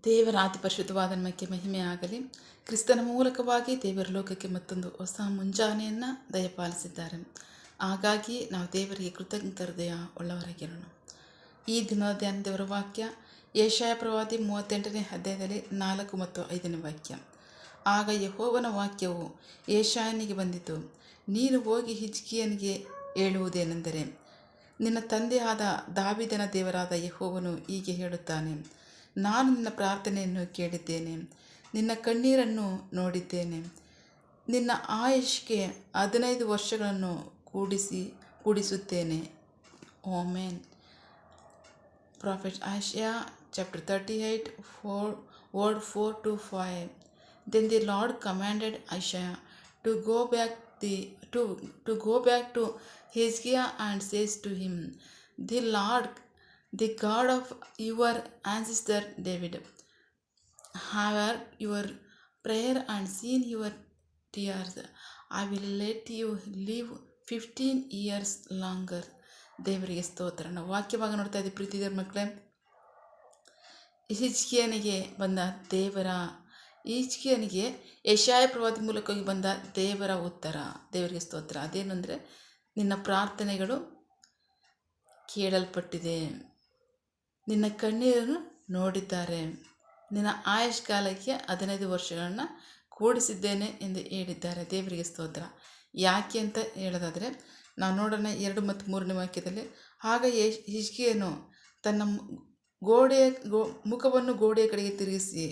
ದೇವರ ಅತಿ ಪರಿಶುದ್ಧವಾದ ನಾಮಕ್ಕೆ ಮಹಿಮೆ ಆಗಲಿ. ಕ್ರಿಸ್ತನ ಮೂಲಕವಾಗಿ ದೇವರ ಲೋಕಕ್ಕೆ ಮತ್ತೊಂದು ಹೊಸ ಮುಂಜಾನೆಯನ್ನು ದಯಪಾಲಿಸಿದ್ದಾರೆ. ಹಾಗಾಗಿ ನಾವು ದೇವರಿಗೆ ಕೃತಜ್ಞ ಹೃದಯ ಉಳ್ಳವರಾಗಿರೋಣ. ಈ ದಿನ ಧ್ಯಾನ ದೇವರ ವಾಕ್ಯ ಯೆಶಾಯ ಪ್ರವಾದಿ 38ನೇ ಅಧ್ಯಾಯದಲ್ಲಿ 4 ಮತ್ತು 5ನೇ ವಾಕ್ಯ. ಆಗ ಯೆಹೋವನ ವಾಕ್ಯವು ಯೆಶಾಯನಿಗೆ ಬಂದಿತು, ನೀನು ಹೋಗಿ ಹಿಜ್ಕೀಯನಿಗೆ ಹೇಳುವುದೇನೆಂದರೆ, ನಿನ್ನ ತಂದೆಯಾದ ದಾವೀದನ ದೇವರಾದ ಯೆಹೋವನು ಹೀಗೆ ಹೇಳುತ್ತಾನೆ, ನಾನು ನಿನ್ನ ಪ್ರಾರ್ಥನೆಯನ್ನು ಕೇಳಿದ್ದೇನೆ, ನಿನ್ನ ಕಣ್ಣೀರನ್ನು ನೋಡಿದ್ದೇನೆ. ನಿನ್ನ ಆಯುಷ್ಗೆ 15 ವರ್ಷಗಳನ್ನು ಕೂಡಿಸುತ್ತೇನೆ. Amen. Prophet Isaiah chapter 38 word 4 to 5. Then the Lord commanded Isaiah to go back to Hezekiah and says to him, the Lord, the God of your ancestor David, have heard your prayer and seen your tears. I will let you live 15 years longer. ದೇವರಿಗೆ ಸ್ತೋತ್ರ. ನಾವು ವಾಕ್ಯವಾಗ ನೋಡ್ತಾ ಇದ್ದೀವಿ ಪ್ರೀತಿ ದೇವ್ರ ಮಕ್ಕಳೇ. ಹಿಜ್ಕೀಯನಿಗೆ ಬಂದ ಹಿಜ್ಕೀಯನಿಗೆ ಯೆಶಾಯ ಪ್ರವಾದಿ ಮೂಲಕವಾಗಿ ಬಂದ ದೇವರ ಉತ್ತರ. ದೇವರಿಗೆ ಸ್ತೋತ್ರ. ಅದೇನೆಂದರೆ, ನಿನ್ನ ಪ್ರಾರ್ಥನೆಗಳು ಕೇಳಲ್ಪಟ್ಟಿದೆ, ನಿನ್ನ ಕಣ್ಣೀರನ್ನು ನೋಡಿದ್ದಾರೆ, ನಿನ್ನ ಆಯುಷ್ಕಾಲಕ್ಕೆ 15 ವರ್ಷಗಳನ್ನು ಕೂಡಿಸಿದ್ದೇನೆ ಎಂದು ಹೇಳಿದ್ದಾರೆ. ದೇವರಿಗೆ ಸ್ತೋತ್ರ. ಯಾಕೆ ಅಂತ ಹೇಳೋದಾದರೆ ನಾವು ನೋಡೋಣ 2 ಮತ್ತು 3ನೇ ವಾಕ್ಯದಲ್ಲಿ. ಆಗ ಹಿಜ್ಕೀಯನು ತನ್ನ ಮುಖವನ್ನು ಗೋಡೆಯ ಕಡೆಗೆ ತಿರುಗಿಸಿ,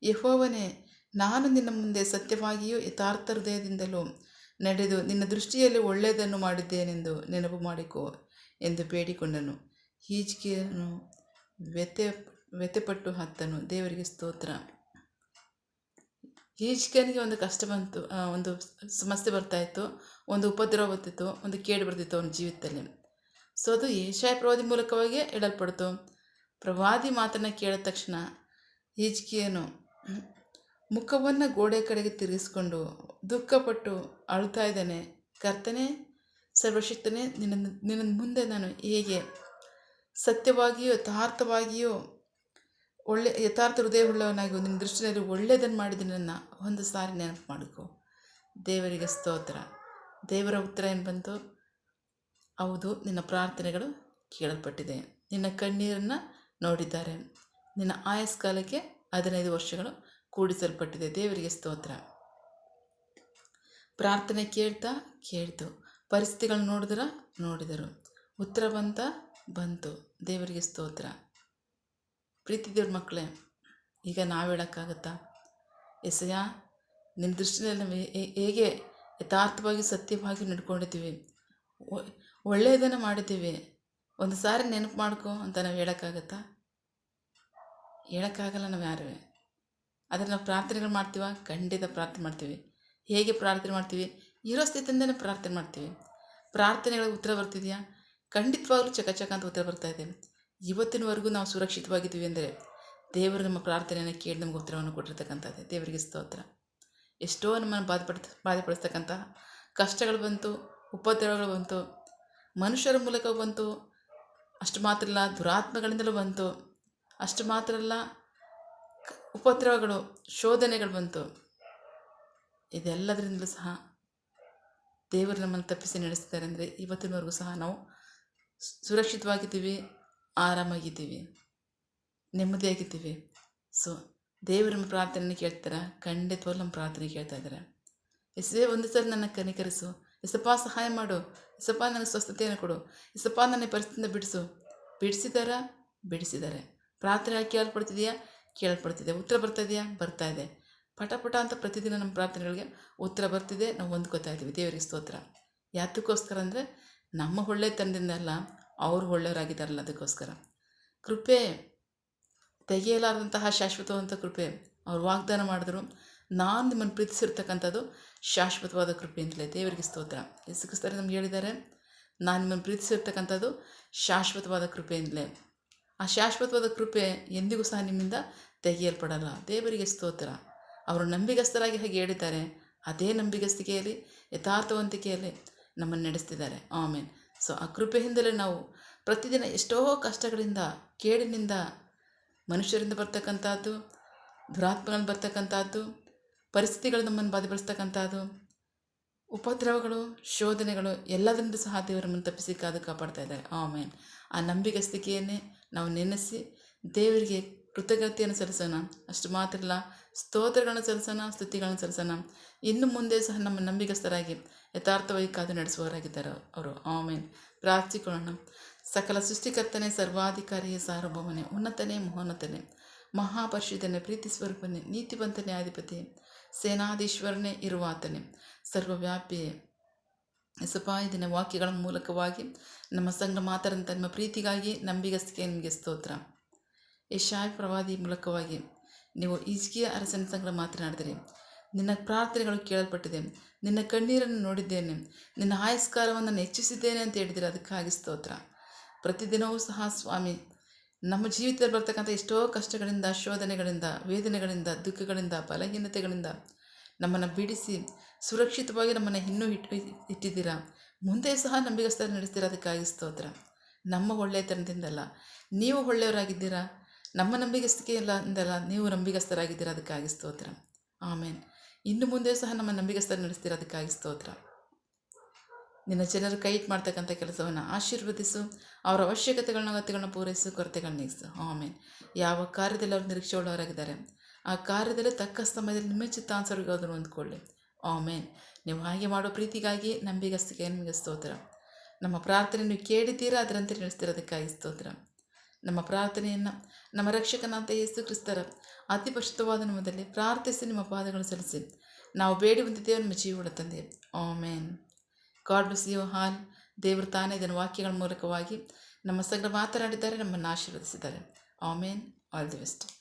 ಯೆಹೋವನೇ, ನಾನು ನಿನ್ನ ಮುಂದೆ ಸತ್ಯವಾಗಿಯೂ ಯಥಾರ್ಥ ಹೃದಯದಿಂದಲೂ ನಡೆದು ನಿನ್ನ ದೃಷ್ಟಿಯಲ್ಲಿ ಒಳ್ಳೆಯದನ್ನು ಮಾಡಿದ್ದೇನೆಂದು ನೆನಪು ಮಾಡಿಕೊ ಎಂದು ಬೇಡಿಕೊಂಡನು. ಹಿಜ್ಕೀಯನು ವ್ಯಥೆಪಟ್ಟು ಹತ್ತನು. ದೇವರಿಗೆ ಸ್ತೋತ್ರ. ಹಿಜ್ಕೀಯನಿಗೆ ಒಂದು ಕಷ್ಟ ಬಂತು, ಒಂದು ಸಮಸ್ಯೆ ಬರ್ತಾಯಿತ್ತು, ಒಂದು ಉಪದ್ರವ ಬರ್ತಿತ್ತು, ಒಂದು ಕೇಡು ಬರ್ತಿತ್ತು ಅವನ ಜೀವಿತದಲ್ಲಿ. ಸೊ ಅದು ಯೆಶಾಯ ಪ್ರವಾದಿ ಮೂಲಕವಾಗಿ ಹೇಳಲ್ಪಡ್ತು. ಪ್ರವಾದಿ ಮಾತನ್ನು ಕೇಳಿದ ತಕ್ಷಣ ಹಿಜ್ಕೀಯನು ಮುಖವನ್ನು ಗೋಡೆ ಕಡೆಗೆ ತಿರುಗಿಸ್ಕೊಂಡು ದುಃಖಪಟ್ಟು ಅಳ್ತಾ ಇದ್ದಾನೆ. ಕರ್ತನೇ, ಸರ್ವಶಕ್ತನೇ, ನಿನ್ನ ಮುಂದೆ ನಾನು ಹೇಗೆ ಸತ್ಯವಾಗಿಯೂ ಯಥಾರ್ಥವಾಗಿಯೂ ಯಥಾರ್ಥ ಹೃದಯವುಳ್ಳವನಾಗಿ ನಿನ್ನ ದೃಷ್ಟಿಯಲ್ಲಿ ಒಳ್ಳೆಯದನ್ನು ಮಾಡಿದ್ದೀನಿ, ನನ್ನ ಒಂದು ಸಾರಿ ನೆನಪು ಮಾಡಿಕೊ. ದೇವರಿಗೆ ಸ್ತೋತ್ರ. ದೇವರ ಉತ್ತರ ಏನು ಬಂತು? ಹೌದು, ನಿನ್ನ ಪ್ರಾರ್ಥನೆಗಳು ಕೇಳಲ್ಪಟ್ಟಿದೆ, ನಿನ್ನ ಕಣ್ಣೀರನ್ನು ನೋಡಿದ್ದಾರೆ, ನಿನ್ನ ಆಯಸ್ಕಾಲಕ್ಕೆ 15 ವರ್ಷಗಳು ಕೂಡಿಸಲ್ಪಟ್ಟಿದೆ. ದೇವರಿಗೆ ಸ್ತೋತ್ರ. ಪ್ರಾರ್ಥನೆ ಕೇಳ್ತು, ಪರಿಸ್ಥಿತಿಗಳನ್ನ ನೋಡಿದರು, ಉತ್ತರ ಬಂತು. ದೇವರಿಗೆ ಸ್ತೋತ್ರ. ಪ್ರೀತಿ ದೇವ್ರ ಮಕ್ಕಳೇ, ಈಗ ನಾವು ಹೇಳೋಕ್ಕಾಗತ್ತಾ? ಎಸೆಯ, ನಿನ್ನ ದೃಷ್ಟಿಯಲ್ಲಿ ನಾವು ಹೇಗೆ ಯಥಾರ್ಥವಾಗಿ ಸತ್ಯವಾಗಿ ನಡ್ಕೊಂಡಿದ್ದೀವಿ, ಒಳ್ಳೆಯದನ್ನು ಮಾಡಿದ್ದೀವಿ, ಒಂದು ಸಾರಿ ನೆನಪು ಮಾಡ್ಕೊ ಅಂತ ನಾವು ಹೇಳೋಕ್ಕಾಗತ್ತಾ? ಹೇಳೋಕ್ಕಾಗಲ್ಲ ನಾವು ಯಾರೂ. ಆದರೆ ನಾವು ಪ್ರಾರ್ಥನೆಗಳು ಮಾಡ್ತೀವ? ಖಂಡಿತ ಪ್ರಾರ್ಥನೆ ಮಾಡ್ತೀವಿ. ಹೇಗೆ ಪ್ರಾರ್ಥನೆ ಮಾಡ್ತೀವಿ? ಇರೋ ಸ್ಥಿತಿಯಿಂದಲೇ ಪ್ರಾರ್ಥನೆ ಮಾಡ್ತೀವಿ. ಪ್ರಾರ್ಥನೆಗಳಿಗೆ ಉತ್ತರ ಬರ್ತಿದೆಯಾ? ಖಂಡಿತವಾಗ್ಲೂ ಚಕ ಅಂತ ಉತ್ತರ ಬರ್ತಾಯಿದೆ. ಇವತ್ತಿನವರೆಗೂ ನಾವು ಸುರಕ್ಷಿತವಾಗಿದ್ದೀವಿ ಅಂದರೆ ದೇವರು ನಮ್ಮ ಪ್ರಾರ್ಥನೆಯನ್ನು ಕೇಳಿ ನಮ್ಗೆ ಉತ್ತರವನ್ನು ಕೊಟ್ಟಿರ್ತಕ್ಕಂಥದ್ದೇ. ದೇವರಿಗೆ ಸ್ತೋತ್ರ. ಎಷ್ಟೋ ನಮ್ಮನ್ನು ಬಾಧೆಪಡಿಸ್ತಕ್ಕಂತಹ ಕಷ್ಟಗಳು ಬಂತು, ಉಪದ್ರವಗಳು ಬಂತು, ಮನುಷ್ಯರ ಮೂಲಕ ಬಂತು. ಅಷ್ಟು ಮಾತ್ರ ಅಲ್ಲ, ದುರಾತ್ಮಗಳಿಂದಲೂ ಬಂತು. ಅಷ್ಟು ಮಾತ್ರ ಅಲ್ಲ, ಉಪದ್ರವಗಳು, ಶೋಧನೆಗಳು ಬಂತು. ಇದೆಲ್ಲದರಿಂದಲೂ ಸಹ ದೇವರು ನಮ್ಮನ್ನು ತಪ್ಪಿಸಿ ನಡೆಸ್ತಾರೆ. ಅಂದರೆ ಇವತ್ತಿನವರೆಗೂ ಸಹ ನಾವು ಸುರಕ್ಷಿತವಾಗಿದ್ದೀವಿ, ಆರಾಮಾಗಿದ್ದೀವಿ, ನೆಮ್ಮದಿಯಾಗಿದ್ದೀವಿ. ಸೊ ದೇವರು ನಮ್ಮ ಪ್ರಾರ್ಥನೆಯನ್ನು ಕೇಳ್ತಾರೆ. ಖಂಡಿತವಾಗ್ಲೂ ನಮ್ಮ ಪ್ರಾರ್ಥನೆ ಕೇಳ್ತಾ ಇದ್ದಾರೆ. ಒಂದು ಸಲ ನನ್ನ ಕನಿಕರಿಸು, ಎಸಪ್ಪ ಸಹಾಯ ಮಾಡು, ಎಸಪ್ಪ ನನಗೆ ಸ್ವಸ್ಥತೆಯನ್ನು ಕೊಡು, ಎಸಪ್ಪ ನನ್ನ ಪರಿಸ್ಥಿತಿಯಿಂದ ಬಿಡಿಸಿದ್ದಾರೆ. ಪ್ರಾರ್ಥನೆ ಕೇಳಲ್ಪಡ್ತಿದೆಯಾ? ಉತ್ತರ ಬರ್ತಾ ಇದೆ. ಪಟ ಅಂತ ಪ್ರತಿದಿನ ನಮ್ಮ ಪ್ರಾರ್ಥನೆಗಳಿಗೆ ಉತ್ತರ ಬರ್ತಿದೆ. ನಾವು ಹೊಂದ್ಕೋತಾ ಇದ್ದೀವಿ. ದೇವರಿಗೆ ಸ್ತೋತ್ರ. ಯಾತಕ್ಕೋಸ್ಕರ ಅಂದರೆ ನಮ್ಮ ಒಳ್ಳೆತನದಿಂದ ಅಲ್ಲ, ಅವರು ಒಳ್ಳೆಯವರಾಗಿದ್ದಾರಲ್ಲ, ಅದಕ್ಕೋಸ್ಕರ. ಕೃಪೆ ತೆಗೆಯಲಾರದಂತಹ ಶಾಶ್ವತವಾದಂಥ ಕೃಪೆ ಅವ್ರು ವಾಗ್ದಾನ ಮಾಡಿದ್ರು. ನಾನು ನಿಮ್ಮನ್ನು ಪ್ರೀತಿಸಿರ್ತಕ್ಕಂಥದ್ದು ಶಾಶ್ವತವಾದ ಕೃಪೆ ಅಂತಲೇ. ದೇವರಿಗೆ ಸ್ತೋತ್ರ. ಯೇಸು ಕ್ರಿಸ್ತರು ನಮ್ಗೆ ಹೇಳಿದ್ದಾರೆ, ನಾನು ನಿಮ್ಮನ್ನು ಪ್ರೀತಿಸಿರ್ತಕ್ಕಂಥದ್ದು ಶಾಶ್ವತವಾದ ಕೃಪೆಯಿಂದಲೇ. ಆ ಶಾಶ್ವತವಾದ ಕೃಪೆ ಎಂದಿಗೂ ಸಹ ನಿಮ್ಮಿಂದ ತೆಗೆಯಲ್ಪಡಲ್ಲ. ದೇವರಿಗೆ ಸ್ತೋತ್ರ. ಅವರು ನಂಬಿಗಸ್ತರಾಗಿ ಹಾಗೆ ಹೇಳಿದ್ದಾರೆ. ಅದೇ ನಂಬಿಗಸ್ತಿಕೆಯಲ್ಲಿ, ಯಥಾರ್ಥವಂತಿಕೆಯಲ್ಲಿ ನಮ್ಮನ್ನು ನಡೆಸ್ತಿದ್ದಾರೆ. ಆಮೇನ್. ಸೊ ಆ ಕೃಪೆಯಿಂದಲೇ ನಾವು ಪ್ರತಿದಿನ ಎಷ್ಟೋ ಕಷ್ಟಗಳಿಂದ, ಕೇಡಿನಿಂದ ಮನುಷ್ಯರಿಂದ ಬರ್ತಕ್ಕಂಥದ್ದು, ದುರಾತ್ಮಗಳಿಂದ ಬರ್ತಕ್ಕಂಥದ್ದು, ಪರಿಸ್ಥಿತಿಗಳು ನಮ್ಮನ್ನು ಬಾಧೆಪಡಿಸ್ತಕ್ಕಂಥದ್ದು, ಉಪದ್ರವಗಳು, ಶೋಧನೆಗಳು ಎಲ್ಲದರಿಂದ ಸಹ ದೇವರು ನಮ್ಮನ್ನು ತಪ್ಪಿಸಿ ಕಾಪಾಡ್ತಾ ಇದ್ದಾರೆ. ಆಮೇನ್. ಆ ನಂಬಿಗಸ್ತಿಕೆಯನ್ನೇ ನಾವು ನೆನೆಸಿ ದೇವರಿಗೆ ಕೃತಜ್ಞತೆಯನ್ನು ಸಲ್ಲಿಸೋಣ. ಅಷ್ಟು ಮಾತ್ರ ಅಲ್ಲ, ಸ್ತೋತ್ರಗಳನ್ನು ಸಲ್ಲಿಸೋಣ, ಸ್ತುತಿಗಳನ್ನು ಸಲ್ಲಿಸೋಣ. ಇನ್ನು ಮುಂದೆ ಸಹ ನಮ್ಮ ನಂಬಿಗಸ್ತರಾಗಿ ಯಥಾರ್ಥವಾಗಿ ಕಾದು ನಡೆಸುವವರಾಗಿದ್ದಾರೆ ಅವರು. ಆಮೇನ್. ಪ್ರಾರ್ಥಿಕೊಳ್ಳೋಣ. ಸಕಲ ಸೃಷ್ಟಿಕರ್ತನೆ, ಸರ್ವಾಧಿಕಾರಿಯೇ, ಸಾರ್ವಭೌಮನೆ, ಉನ್ನತನೇ, ಮಹೋನ್ನತನೇ, ಮಹಾಪರಿಶುದ್ಧನೇ, ಪ್ರೀತಿ ಸ್ವರೂಪನೇ, ನೀತಿವಂತನೇ, ಅಧಿಪತಿ, ಸೇನಾಧೀಶ್ವರನೇ ಇರುವಾತನೇ, ಸರ್ವವ್ಯಾಪಿಯೇ, ಯೇಸಪ್ಪ, ವಾಕ್ಯಗಳ ಮೂಲಕವಾಗಿ ನಮ್ಮ ಸಂಘ ಮಾತಾಡಂಥ ನಿಮ್ಮ ಪ್ರೀತಿಗಾಗಿ ನಂಬಿಗಸ್ತಿಕೆ ನಿಮಗೆ ಸ್ತೋತ್ರ. ಯೆಶಾಯ ಪ್ರವಾದಿ ಮೂಲಕವಾಗಿ ನೀವು ಹಿಜ್ಕೀಯ ಅರಸನ ಸಂಘ ಮಾತನಾಡಿದಿರಿ. ನಿನ್ನ ಪ್ರಾರ್ಥನೆಗಳು ಕೇಳಲ್ಪಟ್ಟಿದೆ, ನಿನ್ನ ಕಣ್ಣೀರನ್ನು ನೋಡಿದ್ದೇನೆ, ನಿನ್ನ ಆಯಸ್ಕಾರವನ್ನು ನಾನು ಹೆಚ್ಚಿಸಿದ್ದೇನೆ ಅಂತ ಹೇಳಿದಿರಿ. ಅದಕ್ಕಾಗಿ ಸ್ತೋತ್ರ. ಪ್ರತಿದಿನವೂ ಸಹ ಸ್ವಾಮಿ, ನಮ್ಮ ಜೀವಿತದಲ್ಲಿ ಬರ್ತಕ್ಕಂಥ ಎಷ್ಟೋ ಕಷ್ಟಗಳಿಂದ, ಶೋಧನೆಗಳಿಂದ, ವೇದನೆಗಳಿಂದ, ದುಃಖಗಳಿಂದ, ಬಲಹೀನತೆಗಳಿಂದ ನಮ್ಮನ್ನು ಬಿಡಿಸಿ ಸುರಕ್ಷಿತವಾಗಿ ನಮ್ಮನ್ನು ಇನ್ನೂ ಇಟ್ಟಿದ್ದೀರಾ. ಮುಂದೆ ಸಹ ನಂಬಿಗಸ್ತರ ನಡೆಸ್ತೀರಾ. ಅದಕ್ಕಾಗಿ ಸ್ತೋತ್ರ. ನಮ್ಮ ಒಳ್ಳೆಯತನದಿಂದಲ್ಲ, ನೀವು ಒಳ್ಳೆಯವರಾಗಿದ್ದೀರಾ. ನಮ್ಮ ನಂಬಿಗಸ್ತಿಕೆ ಇಲ್ಲ ಅಂದಲ್ಲ, ನೀವು ನಂಬಿಗಸ್ತರಾಗಿದ್ದೀರಾ. ಅದಕ್ಕಾಗಿ ಸ್ತೋತ್ರ. ಆಮೇನ್. ಇನ್ನು ಮುಂದೆ ಸಹ ನಮ್ಮ ನಂಬಿಗಸ್ತರ ನಡೆಸ್ತೀರಾ. ಅದಕ್ಕಾಗಿ ಸ್ತೋತ್ರ. ನಿನ್ನ ಜನರು ಕೈ ಮಾಡ್ತಕ್ಕಂಥ ಕೆಲಸವನ್ನು ಆಶೀರ್ವದಿಸು. ಅವರ ಅಗತ್ಯಗಳನ್ನ ಪೂರೈಸು, ಕೊರತೆಗಳನ್ನ ನೀಗಿಸು. ಆಮೇನ್. ಯಾವ ಕಾರ್ಯದಲ್ಲಿ ಅವರು ನಿರೀಕ್ಷೆ ಉಳ್ಳವರಾಗಿದ್ದಾರೆ, ಆ ಕಾರ್ಯದಲ್ಲಿ ತಕ್ಕ ಸಮಯದಲ್ಲಿ ನಿಮ್ಮ ಚಿತ್ತಾನುಸಾರವಾಗಿ ಅದನ್ನು ಹೊಂದ್ಕೊಳ್ಳಿ. ಆಮೇನ್. ನೀವು ಹಾಗೆ ಮಾಡೋ ಪ್ರೀತಿಗಾಗಿ ನಂಬಿಗಸ್ತಿಕೆ ನಿಮಗೆ ಸ್ತೋತ್ರ. ನಮ್ಮ ಪ್ರಾರ್ಥನೆಯನ್ನು ಕೇಳಿದ್ದೀರಾ, ಅದರಂತೆ ನಡೆಸ್ತಿರೋದಕ್ಕಾಗಿ ಸ್ತೋತ್ರ. ನಮ್ಮ ಪ್ರಾರ್ಥನೆಯನ್ನು ನಮ್ಮ ರಕ್ಷಕನಾದ ಯೇಸು ಕ್ರಿಸ್ತರ ಅತಿ ಪರಿಶುದ್ಧವಾದ ನಾಮದಲ್ಲಿ ಪ್ರಾರ್ಥಿಸಿ ನಿಮ್ಮ ಪಾದಗಳು ಸಲ್ಲಿಸಿ ನಾವು ಬೇಡಿ ಹೊಂದಿದ್ದೇವೆ ನಿಮ್ಮ ಜೀವನ ತಂದೆ. Amen. God bless you all. ದೇವರು ತಾನೇ ಇದನ್ನು ವಾಕ್ಯಗಳ ಮೂಲಕವಾಗಿ ನಮ್ಮ ಸಂಘ ಮಾತನಾಡಿದ್ದಾರೆ, ನಮ್ಮನ್ನು ಆಶೀರ್ವದಿಸಿದ್ದಾರೆ. ಆಮೇನ್. All the best.